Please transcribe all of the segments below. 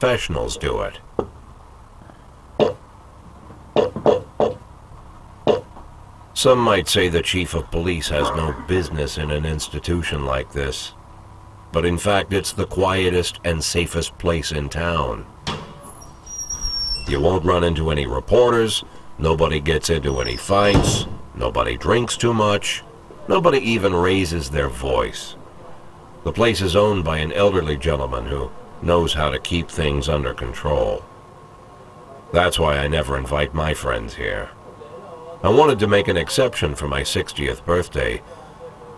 Professionals do it. Some might say the chief of police has no business in an institution like this, but in fact it's the quietest and safest place in town. You won't run into any reporters, nobody gets into any fights, nobody drinks too much, nobody even raises their voice. The place is owned by an elderly gentleman who knows how to keep things under control. That's why I never invite my friends here. I wanted to make an exception for my 60th birthday,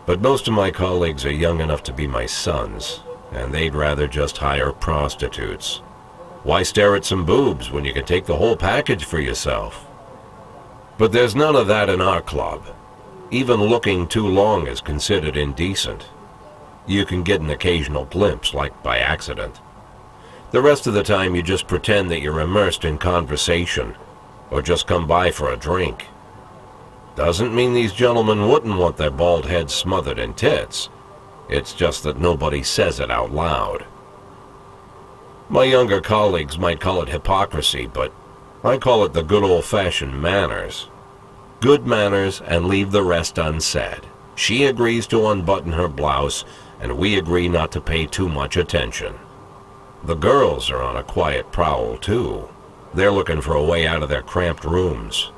but most of my colleagues are young enough to be my sons, and they'd rather just hire prostitutes. Why stare at some boobs when you can take the whole package for yourself? But there's none of that in our club. Even looking too long is considered indecent. You can get an occasional glimpse, like by accident. The rest of the time you just pretend that you're immersed in conversation, or just come by for a drink. Doesn't mean these gentlemen wouldn't want their bald heads smothered in tits. It's just that nobody says it out loud. My younger colleagues might call it hypocrisy, but I call it the good old-fashioned manners. Good manners and leave the rest unsaid. She agrees to unbutton her blouse, and we agree not to pay too much attention. The girls are on a quiet prowl, too. They're looking for a way out of their cramped rooms.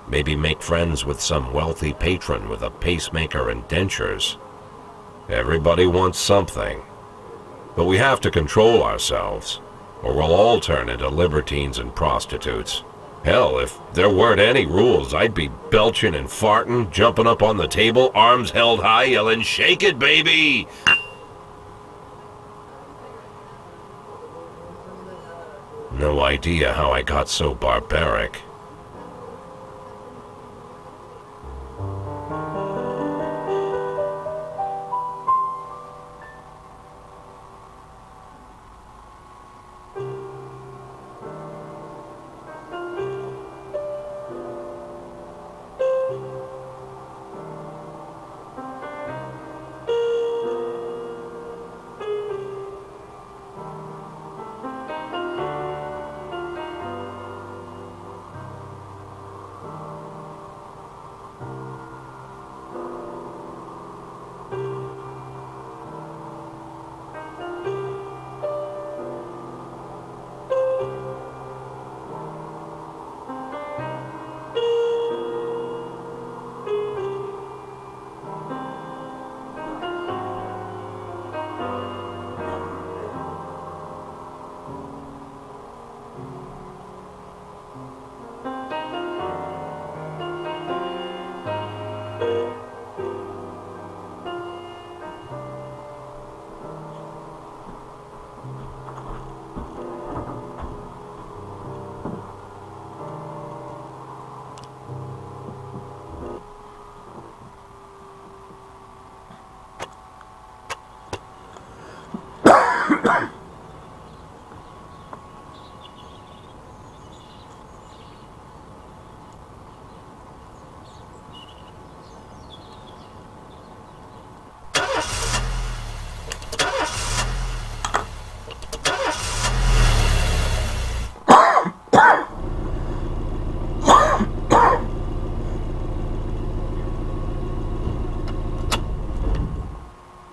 Maybe make friends with some wealthy patron with a pacemaker and dentures. Everybody wants something. But we have to control ourselves, or we'll all turn into libertines and prostitutes. Hell, if there weren't any rules, I'd be belching and farting, jumping up on the table, arms held high, yelling, "Shake it, baby!" No idea how I got so barbaric.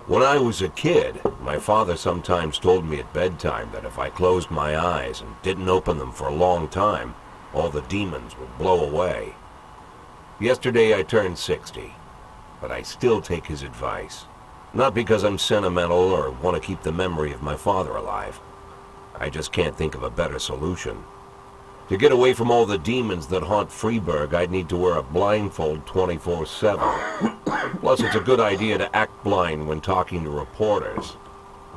When I was a kid, my father sometimes told me at bedtime that if I closed my eyes and didn't open them for a long time, all the demons would blow away. Yesterday I turned 60, but I still take his advice. Not because I'm sentimental or want to keep the memory of my father alive. I just can't think of a better solution. To get away from all the demons that haunt Freeburg, I'd need to wear a blindfold 24/7. Plus, it's a good idea to act blind when talking to reporters.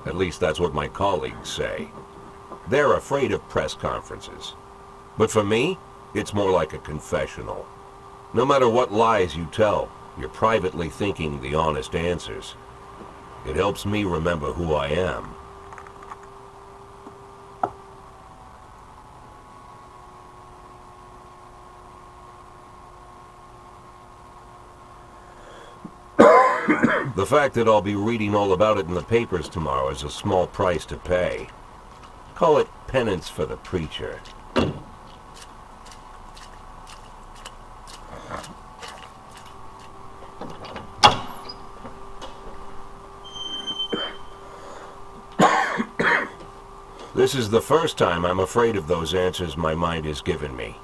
At least that's what my colleagues say. They're afraid of press conferences. But for me, it's more like a confessional. No matter what lies you tell, you're privately thinking the honest answers. It helps me remember who I am. The fact that I'll be reading all about it in the papers tomorrow is a small price to pay. Call it penance for the preacher. This is the first time I'm afraid of those answers my mind has given me.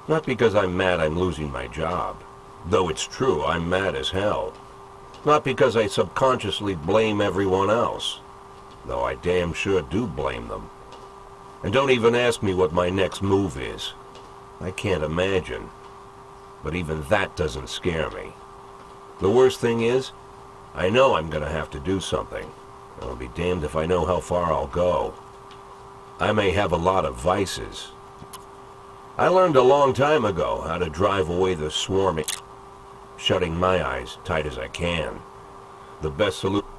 Not because I'm mad I'm losing my job. Though it's true, I'm mad as hell. Not because I subconsciously blame everyone else. Though I damn sure do blame them. And don't even ask me what my next move is. I can't imagine. But even that doesn't scare me. The worst thing is, I know I'm gonna have to do something. I'll be damned if I know how far I'll go. I may have a lot of vices. I learned a long time ago how to drive away the swarming, shutting my eyes tight as I can. The best solution.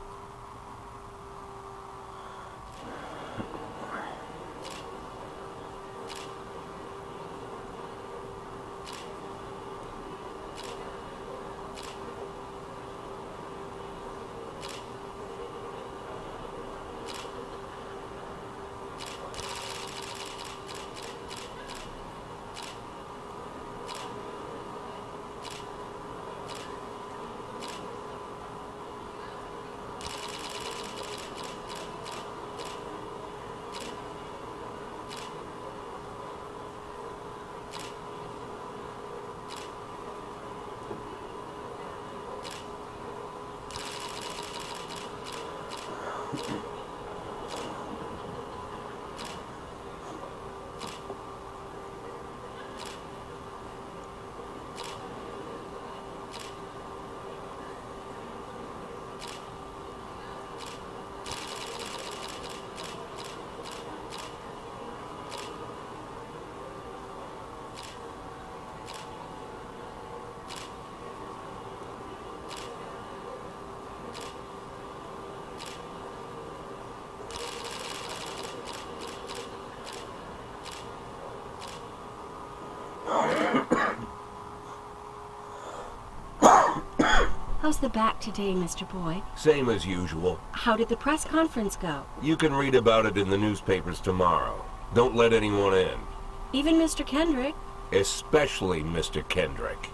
How's the back today, Mr. Boyd? Same as usual. How did the press conference go? You can read about it in the newspapers tomorrow. Don't let anyone in. Even Mr. Kendrick? Especially Mr. Kendrick.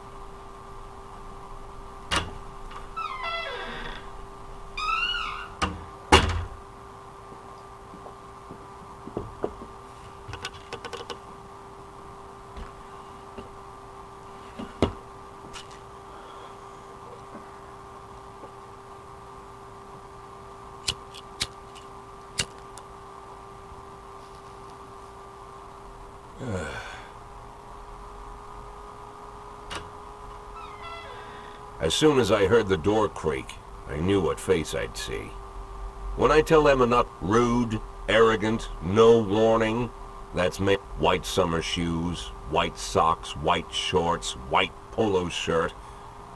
As soon as I heard the door creak, I knew what face I'd see. When I tell Emma not rude, arrogant, no warning, that's me. White summer shoes, white socks, white shorts, white polo shirt,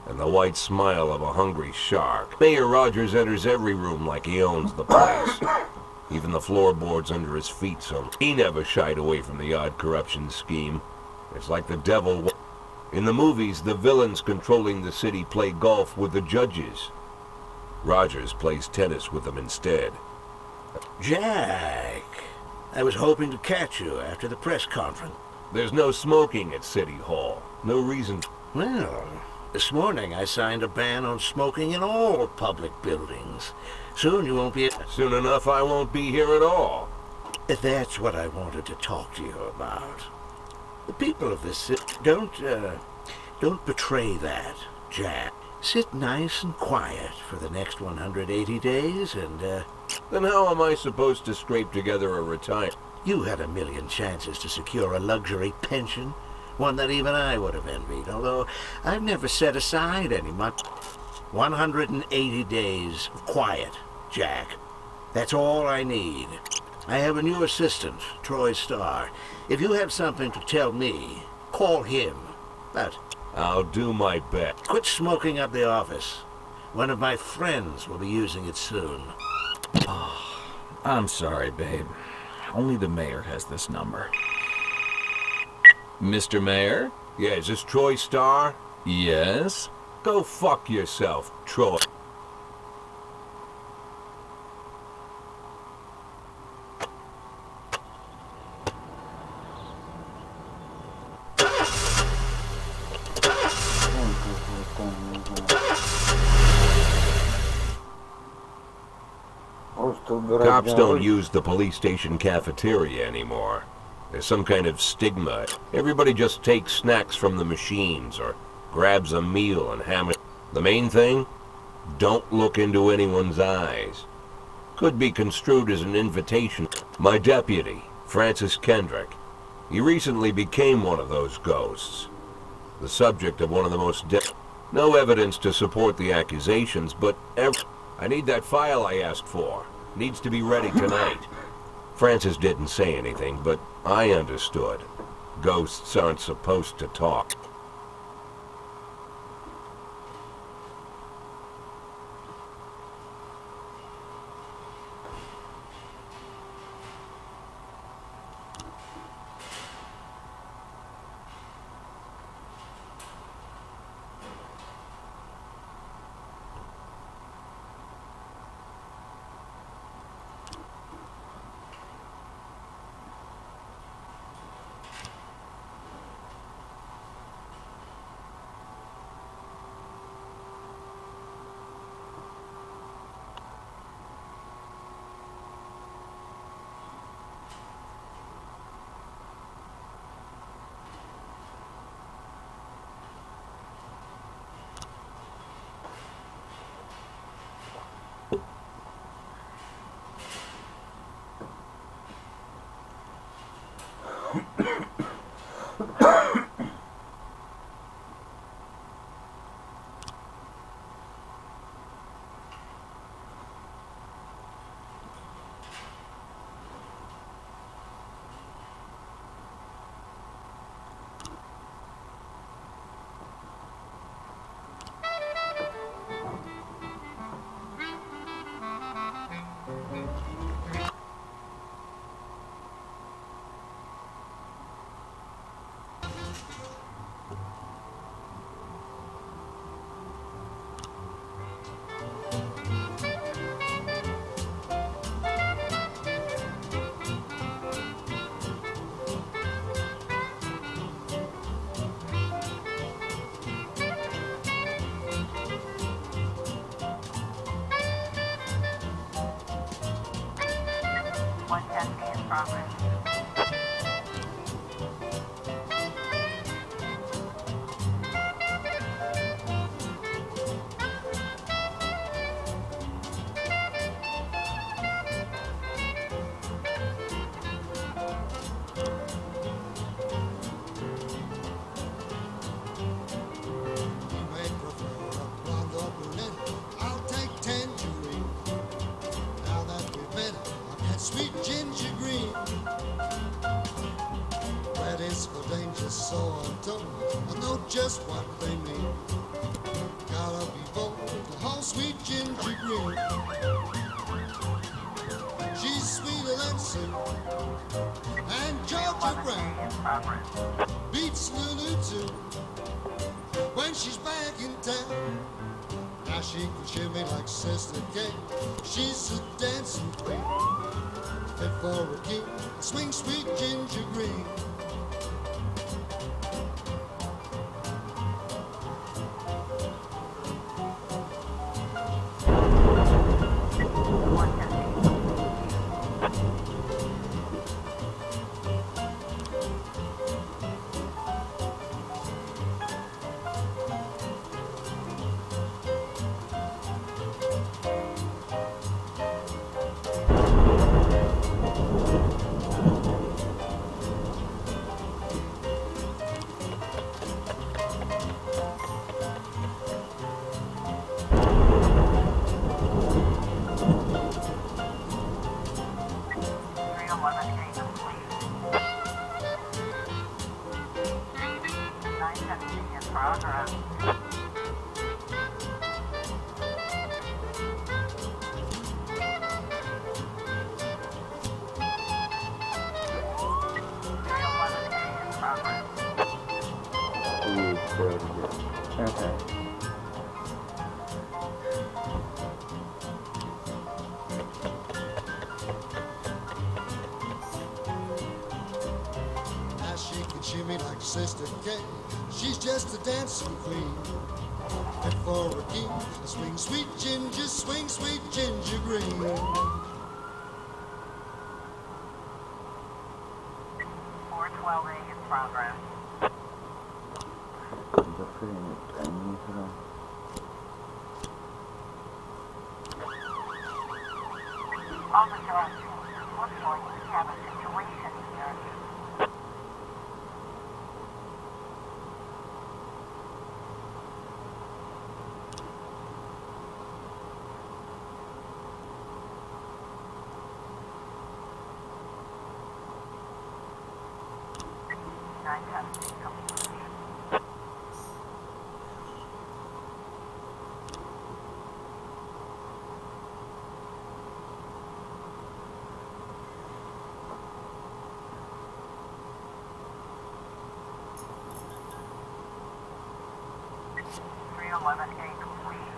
and the white smile of a hungry shark. Mayor Rogers enters every room like he owns the place. Even the floorboards under his feet, so he never shied away from the odd corruption scheme. It's like the devil. In the movies, the villains controlling the city play golf with the judges. Rogers plays tennis with them instead. Jack, I was hoping to catch you after the press conference. There's no smoking at City Hall. No reason. Well, this morning I signed a ban on smoking in all public buildings. Soon you won't be... Soon enough I won't be here at all. That's what I wanted to talk to you about. The people of this city don't betray that, Jack. Sit nice and quiet for the next 180 days and, Then how am I supposed to scrape together a retirement? You had a million chances to secure a luxury pension, one that even I would have envied, although I've never set aside any money. 180 days of quiet, Jack. That's all I need. I have a new assistant, Troy Starr. If you have something to tell me, call him. But I'll do my best. quit smoking up the office. One of my friends will be using it soon. I'm sorry, babe. Only the mayor has this number. Mr. Mayor? Yeah, is this Troy Starr? Yes? Go fuck yourself, Troy. Cops don't use the police station cafeteria anymore. There's some kind of stigma. Everybody just takes snacks from the machines or grabs a meal and hammers. The main thing? Don't look into anyone's eyes. Could be construed as an invitation. My deputy, Francis Kendrick, he recently became one of those ghosts. The subject of one of the most no evidence to support the accusations, but I need that file I asked for. Needs to be ready tonight. Francis didn't say anything, but I understood. Ghosts aren't supposed to talk. Sweet ginger green, red is for danger, so I know just what they mean. Gotta be bold, the whole sweet ginger green. She's sweeter than Sue and Georgia Brown. Beats Lulu too when she's back in town. Now she can cheer me like Sister Kate. She's a dancing queen, fit for a king, swing sweet ginger green. Sister Kate, she's just a dancing queen. And for a king, swing sweet ginger green. 412A in progress. Officer, looks like we have a situation here. Nine testing complete. Three 11A complete.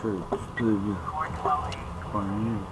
Troops, do you 412A find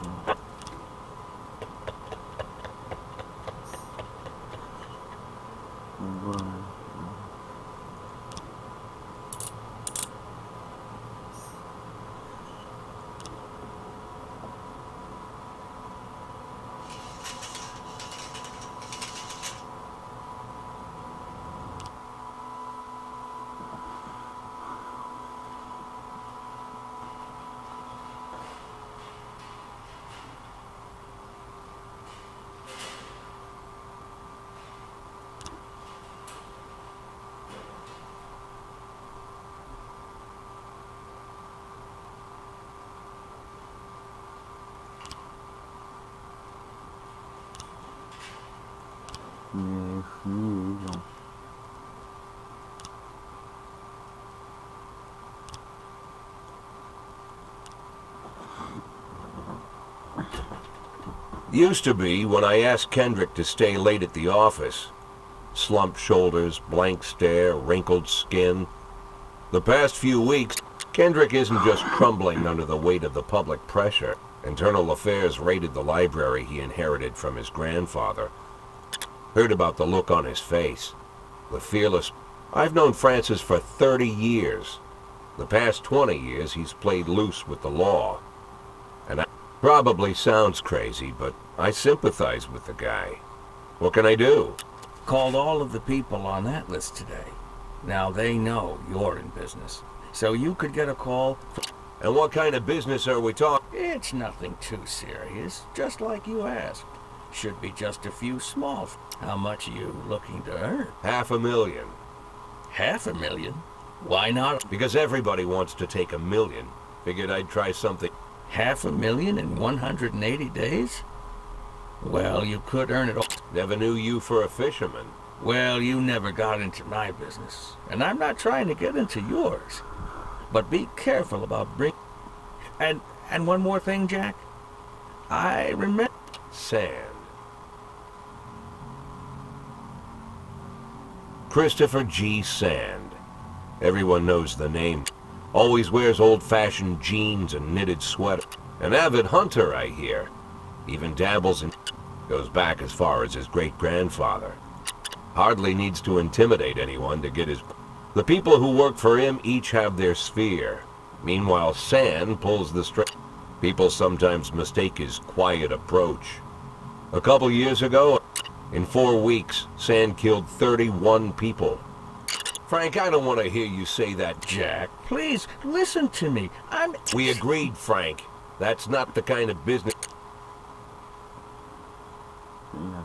Used to be when I asked Kendrick to stay late at the office. Slumped shoulders, blank stare, wrinkled skin. The past few weeks, Kendrick isn't just crumbling under the weight of the public pressure. Internal Affairs raided the library he inherited from his grandfather. Heard about the look on his face. The fearless... I've known Francis for 30 years. The past 20 years, he's played loose with the law. And I... Probably sounds crazy, but I sympathize with the guy. What can I do? Called all of the people on that list today. Now they know you're in business. So you could get a call. And what kind of business are we talking? It's nothing too serious, just like you asked. Should be just a few small. How much are you looking to earn? $500,000. $500,000? Why not? Because everybody wants to take $1 million. Figured I'd try something. $500,000 in 180 days? Well, you could earn it all. Never knew you for a fisherman. Well, you never got into my business, and I'm not trying to get into yours. But be careful about And one more thing, Jack. I remember... Sand. Christopher G. Sand. Everyone knows the name. Always wears old-fashioned jeans and knitted sweater. An avid hunter, I hear. Even dabbles in... Goes back as far as his great-grandfather. Hardly needs to intimidate anyone to get his... The people who work for him each have their sphere. Meanwhile, Sand pulls the string. People sometimes mistake his quiet approach. A couple years ago, in 4 weeks, Sand killed 31 people. Frank, I don't want to hear you say that. Jack, please, listen to me. We agreed, Frank. That's not the kind of business... Yes.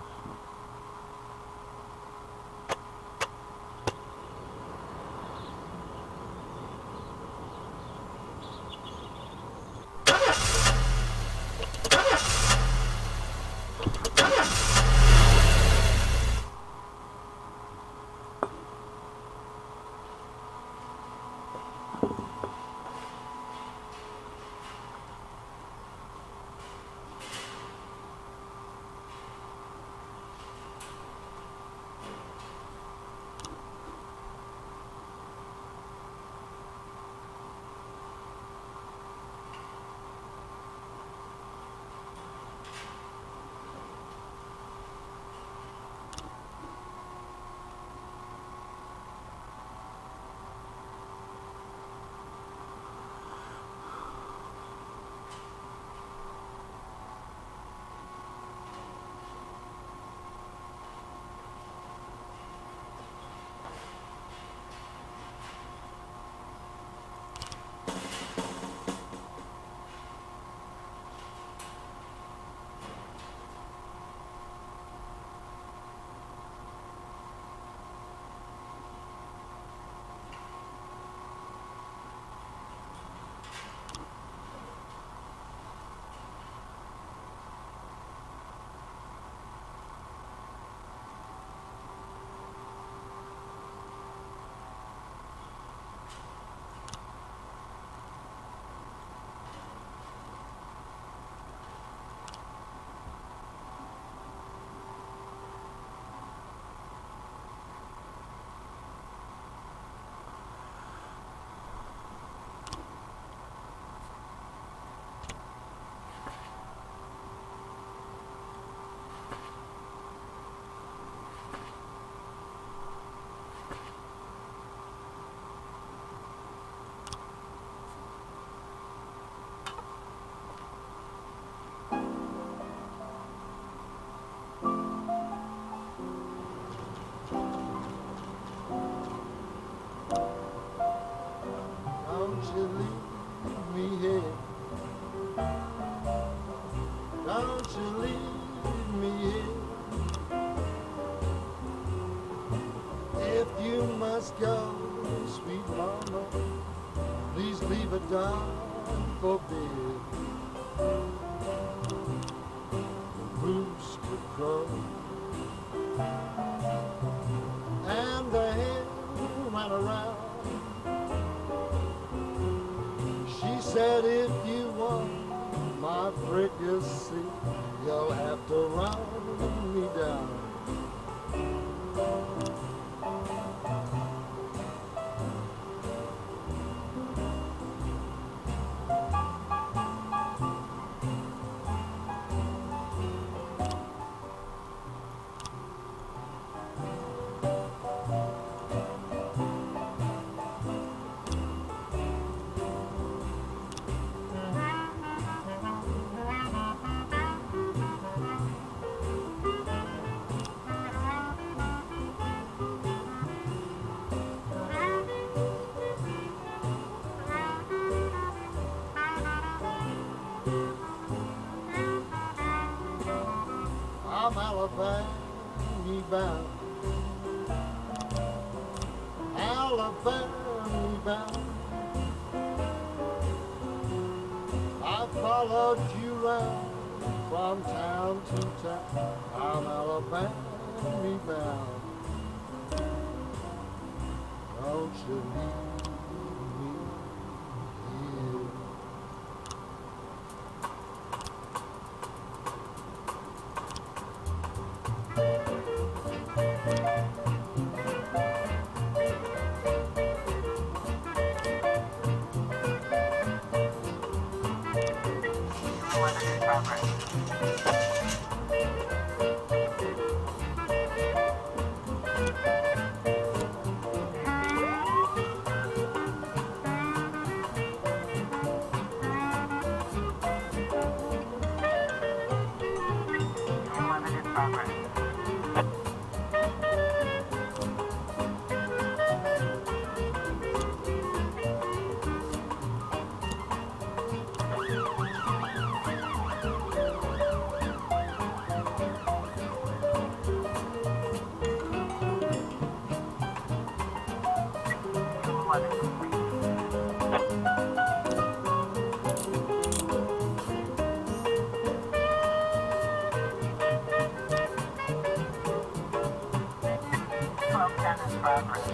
Don't you leave me here. If you must go, sweet mama, please leave a dime for bed. The rooster crowed and the hen ran around. She said, if you want my fricassee, you'll have to run me down. I'm Alabama bound, Alabama bound. I followed you round from town to town. I'm Alabama bound. Don't you leave me here. Limited progress. Limited progress. Progress.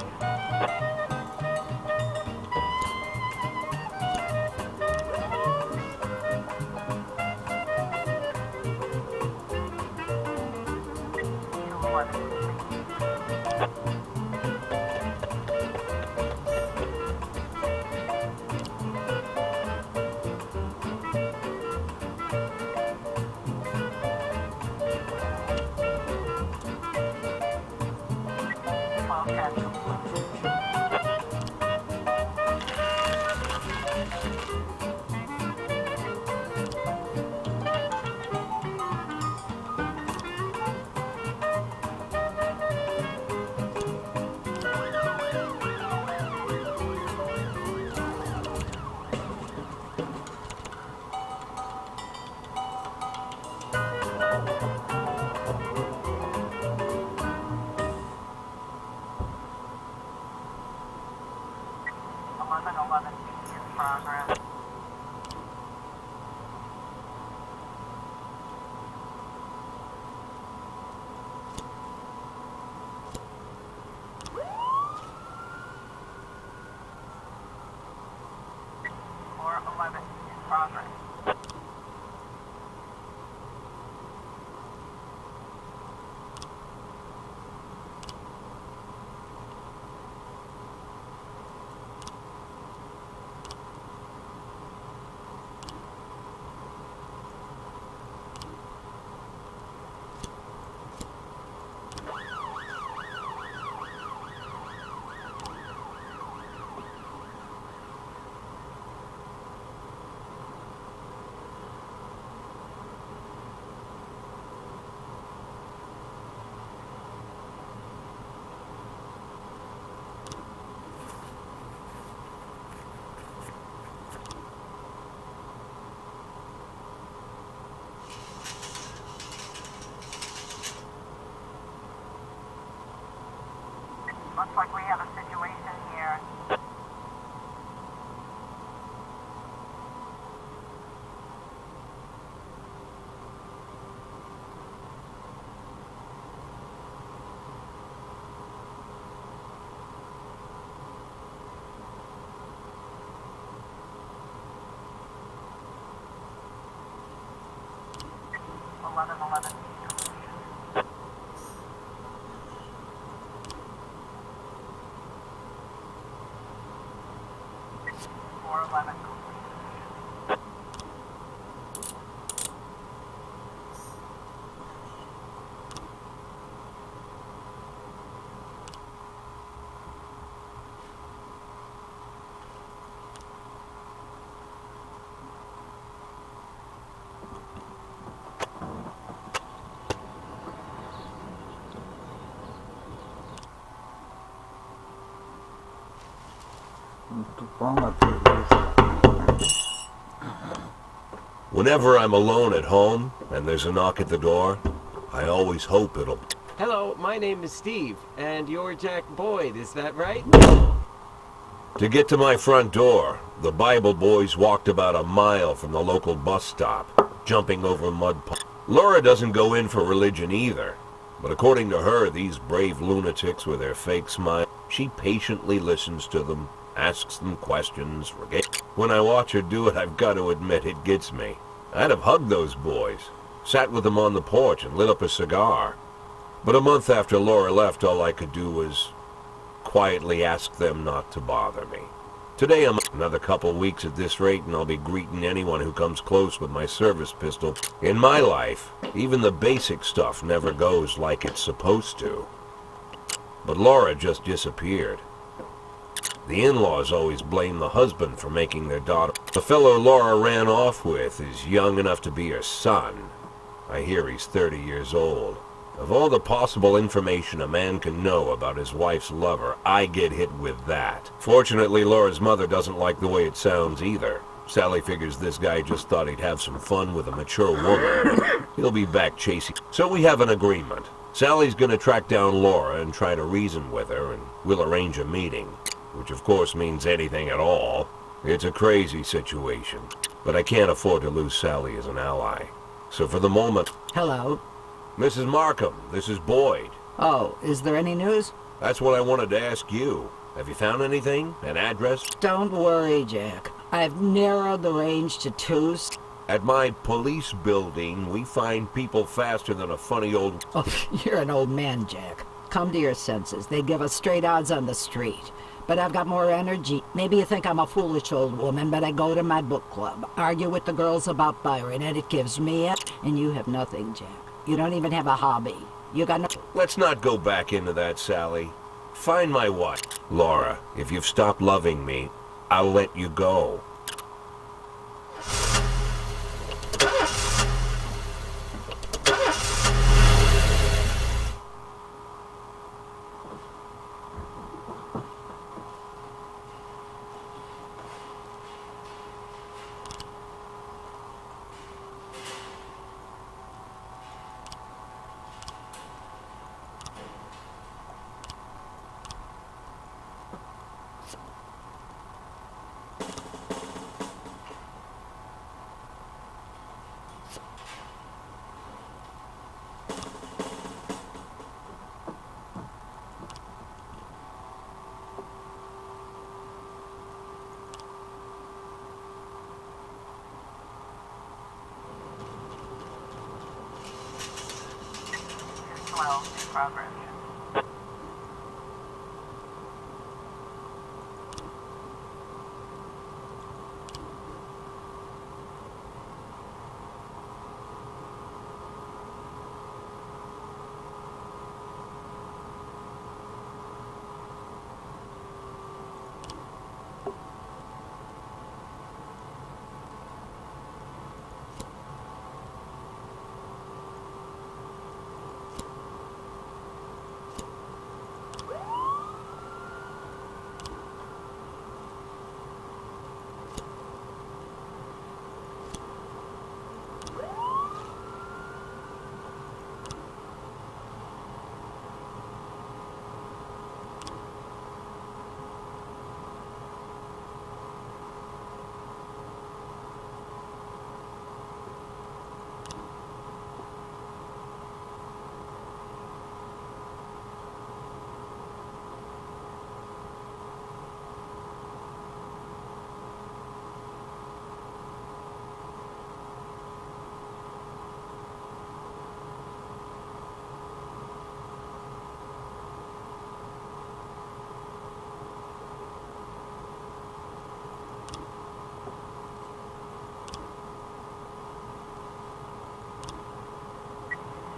looks like we have a situation here. Eleven. 411 complete. Whenever I'm alone at home and there's a knock at the door, I always hope it'll... Hello, my name is Steve, and you're Jack Boyd, is that right? To get to my front door, the Bible boys walked about a mile from the local bus stop, jumping over mud. Laura doesn't go in for religion either, but according to her, these brave lunatics with their fake smile, she patiently listens to them, asks them questions. When I watch her do it, I've got to admit it gets me. I'd have hugged those boys, sat with them on the porch and lit up a cigar. But a month after Laura left, all I could do was quietly ask them not to bother me. Today I'm another couple weeks at this rate and I'll be greeting anyone who comes close with my service pistol. In my life, even the basic stuff never goes like it's supposed to. But Laura just disappeared. The in-laws always blame the husband for making their daughter. The fellow Laura ran off with is young enough to be her son. I hear he's 30 years old. Of all the possible information a man can know about his wife's lover, I get hit with that. Fortunately, Laura's mother doesn't like the way it sounds either. Sally figures this guy just thought he'd have some fun with a mature woman. He'll be back chasing. So we have an agreement. Sally's gonna track down Laura and try to reason with her, and we'll arrange a meeting. Which of course means anything at all. It's a crazy situation. But I can't afford to lose Sally as an ally. So for the moment... Hello. Mrs. Markham, this is Boyd. Oh, is there any news? That's what I wanted to ask you. Have you found anything? An address? Don't worry, Jack. I've narrowed the range to 2. At my police building, we find people faster than a funny old... Oh, you're an old man, Jack. Come to your senses. They give us straight odds on the street. But I've got more energy. Maybe you think I'm a foolish old woman, but I go to my book club, argue with the girls about Byron, and it gives me it. And you have nothing, Jack. You don't even have a hobby. You got no... Let's not go back into that, Sally. Find my wife. Laura, if you've stopped loving me, I'll let you go. In progress.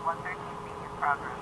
113B in progress.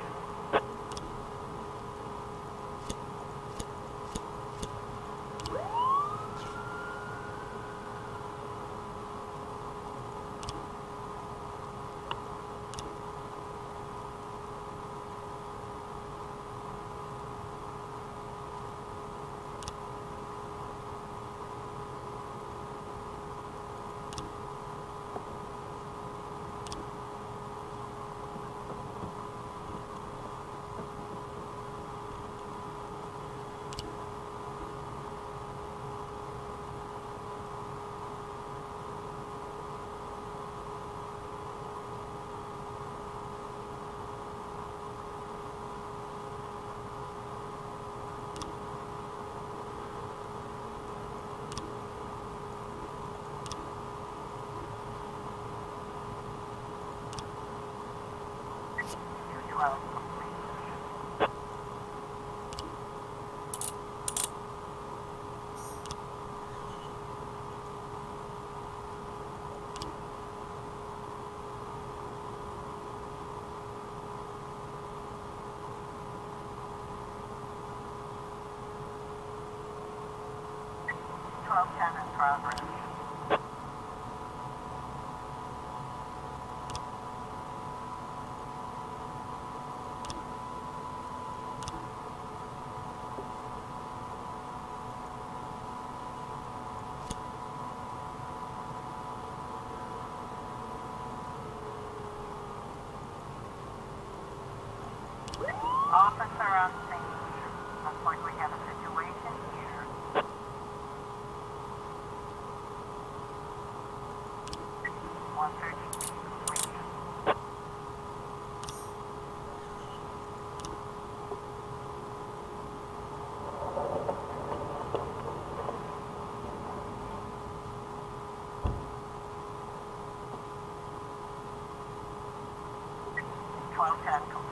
Well, twelve ten in progress. Officer on scene. Looks like we have a situation here. 113B complete. Twelve ten complete.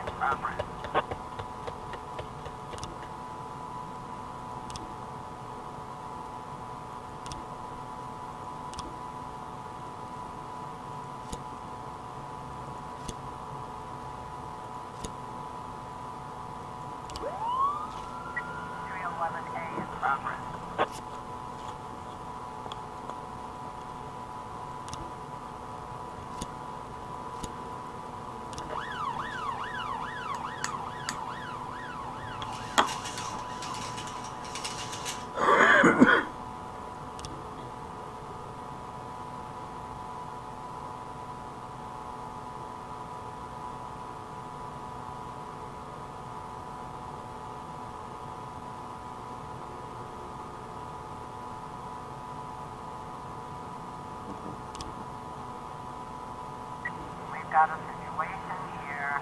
Progress. got a situation here.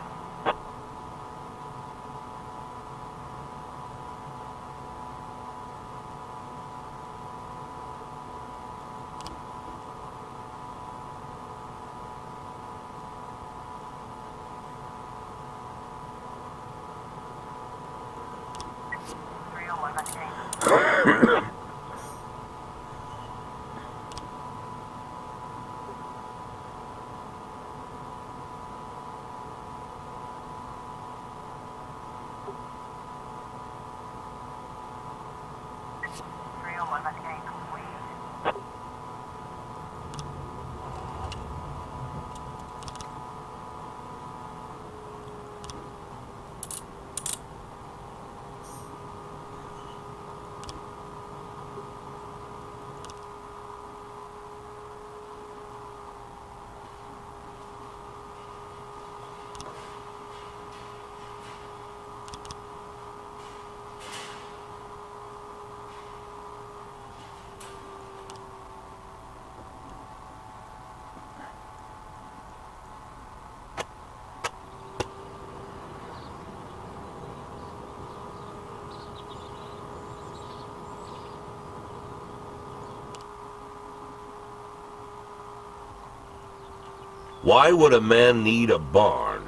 Why would a man need a barn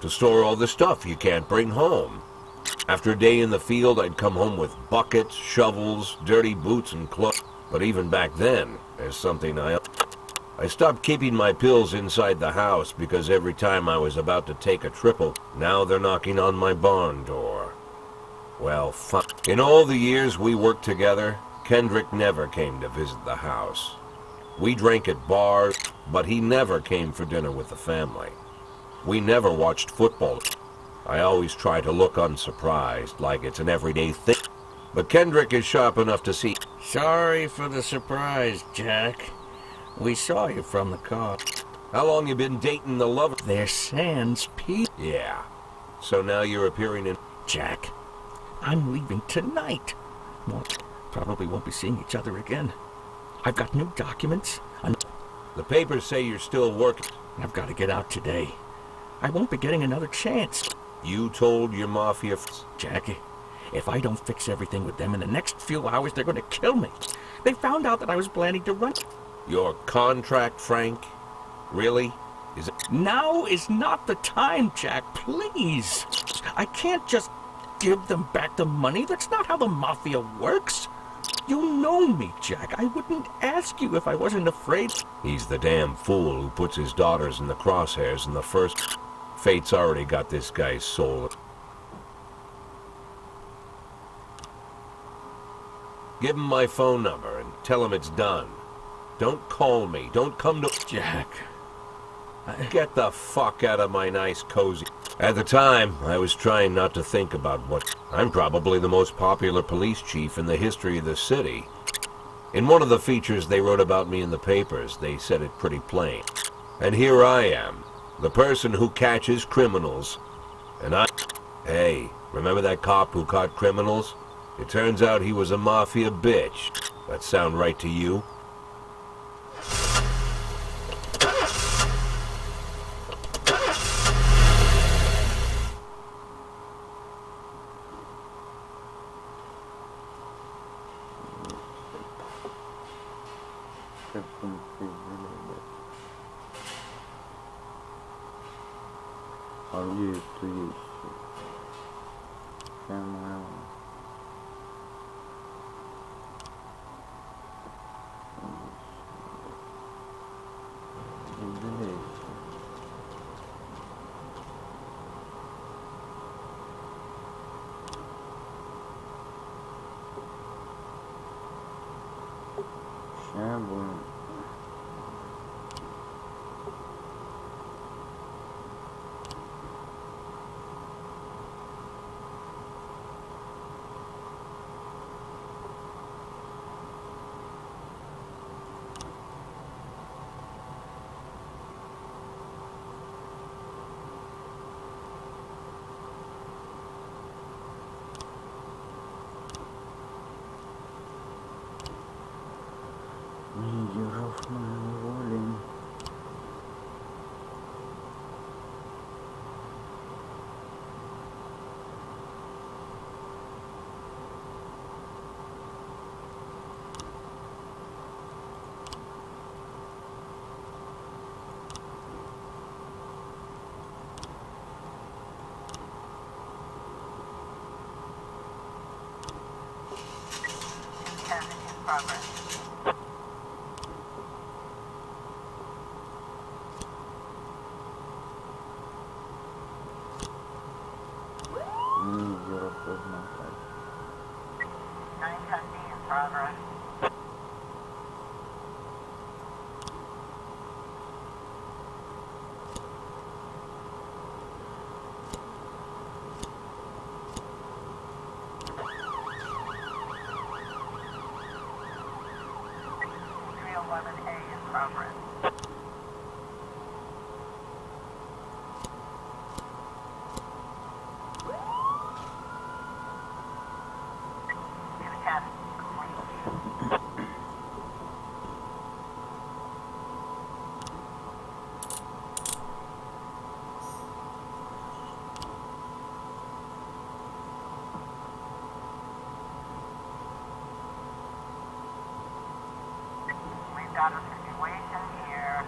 to store all the stuff you can't bring home? After a day in the field, I'd come home with buckets, shovels, dirty boots, and clothes. But even back then, there's something I stopped keeping my pills inside the house because every time I was about to take a triple, now they're knocking on my barn door. Well, fine. In all the years we worked together, Kendrick never came to visit the house. We drank at bars, but he never came for dinner with the family. We never watched football. I always try to look unsurprised, like it's an everyday thing. But Kendrick is sharp enough to see. Sorry for the surprise, Jack. We saw you from the car. How long you been dating the lover? They're Sans Pete. Yeah. So now you're appearing in... Jack, I'm leaving tonight. Probably won't be seeing each other again. I've got new documents. The papers say you're still working. I've got to get out today. I won't be getting another chance. You told your mafia... Jackie, if I don't fix everything with them in the next few hours, they're going to kill me. They found out that I was planning to run. Your contract, Frank? Really? Is it... Now is not the time, Jack. Please. I can't just give them back the money. That's not how the mafia works. You know me, Jack. I wouldn't ask you if I wasn't afraid. He's the damn fool who puts his daughters in the crosshairs in the first... Fate's already got this guy's soul. Give him my phone number and tell him it's done. Don't call me. Don't come to... Jack. Get the fuck out of my nice cozy... At the time, I was trying not to think about what... I'm probably the most popular police chief in the history of the city. In one of the features they wrote about me in the papers, they said it pretty plain. And here I am, the person who catches criminals. And I... Hey, remember that cop who caught criminals? It turns out he was a mafia bitch. That sound right to you? progress. Zero plus my side. 910D in progress. A in progress. Unit 10, complete. We've got a situation here.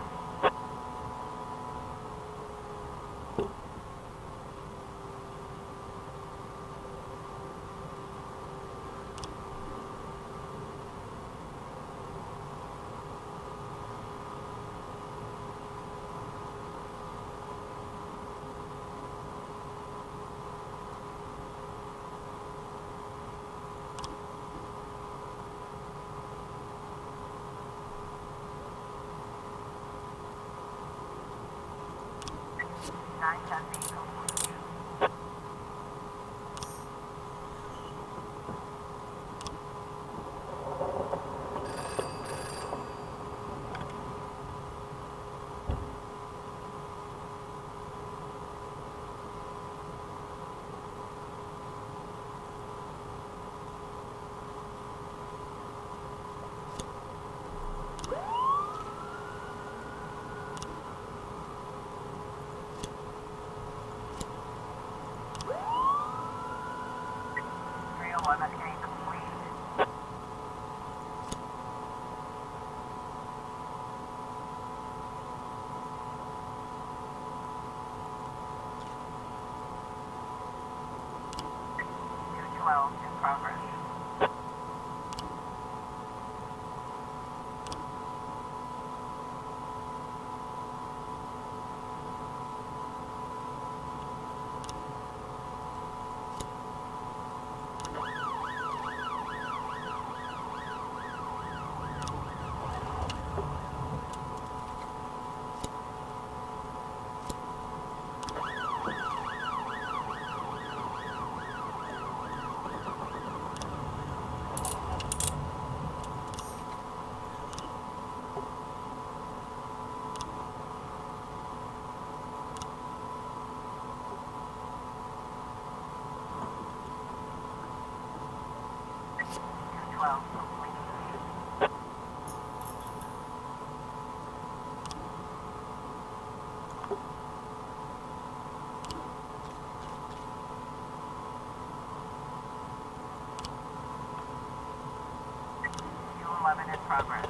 Nine ten B complete. Complete. U12 in progress. U12 complete. U11 in progress.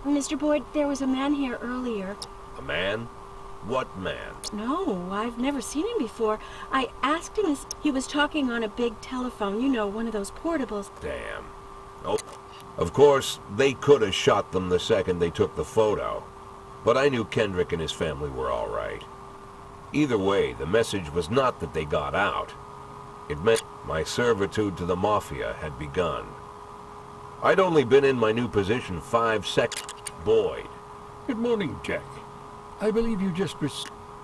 Mr. Boyd, there was a man here earlier. A man? What man? No, I've never seen him before. I asked him as he was talking on a big telephone, you know, one of those portables. Damn. Oh, of course, they could have shot them the second they took the photo. But I knew Kendrick and his family were all right. Either way, the message was not that they got out. It meant my servitude to the Mafia had begun. I'd only been in my new position 5 seconds. Boyd. Good morning, Jack. I believe you just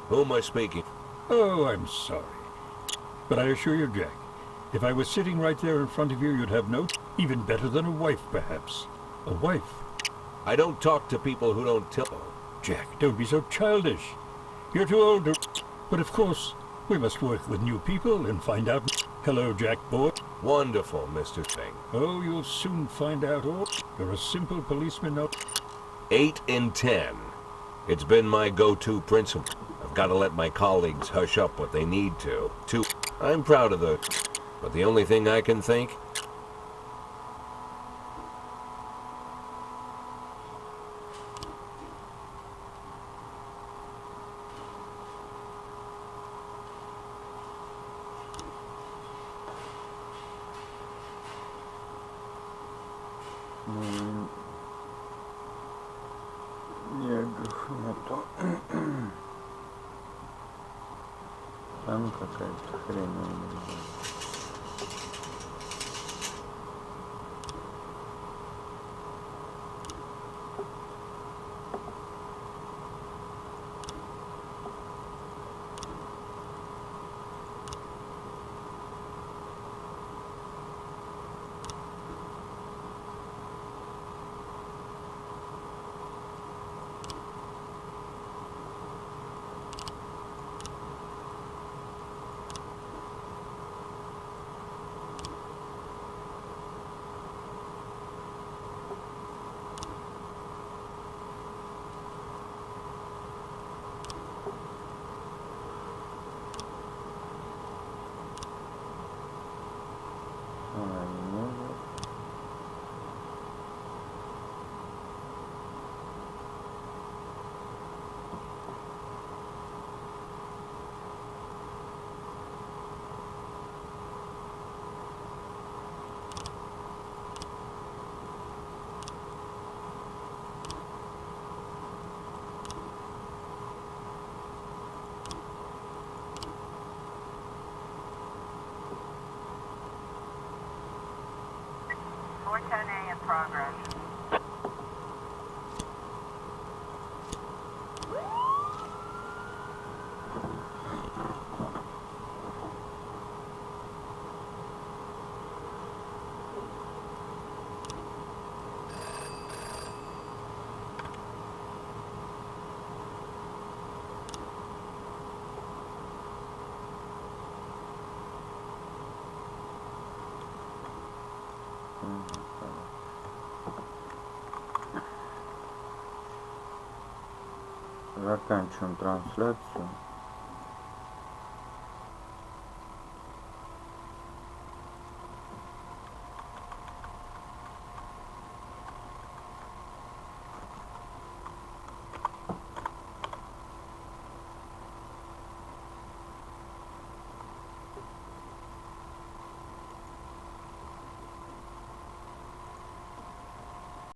Who am I speaking? Oh, I'm sorry. But I assure you, Jack, if I was sitting right there in front of you, you'd have no... Even better than a wife, perhaps. A wife. I don't talk to people who don't tell... Jack, don't be so childish. You're too old to... But of course, we must work with new people and find out... Hello, Jack Boyd. Wonderful, Mr. Singh. Oh, you'll soon find out all. You're a simple policeman now. 8 in 10. It's been my go-to principle. I've got to let my colleagues hush up what they need to. I'm proud of the... But the only thing I can think... Нету. Там какая-то хрень. A in progress. Заканчиваем трансляцию.